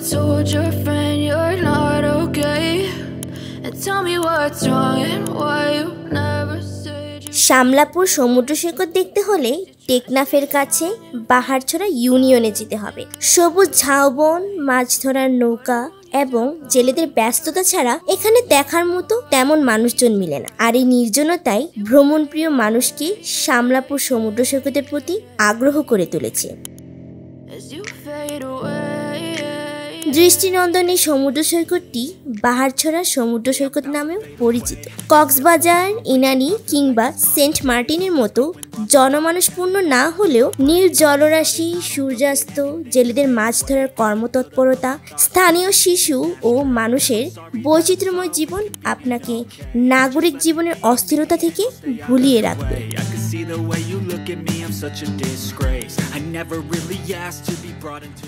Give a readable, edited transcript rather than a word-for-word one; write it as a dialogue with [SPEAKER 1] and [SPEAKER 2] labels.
[SPEAKER 1] told your friend you're not okay? And tell me what's wrong and why you never said you...
[SPEAKER 2] Shamlapur সমুদ্র সৈকত দেখতে হলে টেকনাফের কাছে বাহারছড়া ইউনিয়নে যেতে হবে। সবুজ ঝাউবন, মাছ ধরার নৌকা এবং জেলেদের ব্যস্ততা ছাড়া এখানে দেখার মতো তেমন মানুষজন মিলে না। আর এই নির্জনতায় ভ্রমণপ্রিয় মানুষকে শামলাপুর সমুদ্র সৈকতের প্রতি আগ্রহ করে তুলেছে। দৃষ্টিনন্দন এই সমুদ্র সৈকতটি বাহারছড়া সমুদ্র সৈকত নামেও পরিচিত। কক্সবাজার, ইনানি কিংবা সেন্ট মার্টিনের মতো জনমানসপূর্ণ না হলেও নীল জলরাশি, সূর্যাস্ত, জেলেদের মাছ ধরার কর্মতৎপরতা, স্থানীয় শিশু ও মানুষের বৈচিত্র্যময় জীবন আপনাকে নাগরিক জীবনের অস্থিরতা থেকে ভুলিয়ে রাখবে। See the way you look at me, I'm such a disgrace. I never really asked to be brought into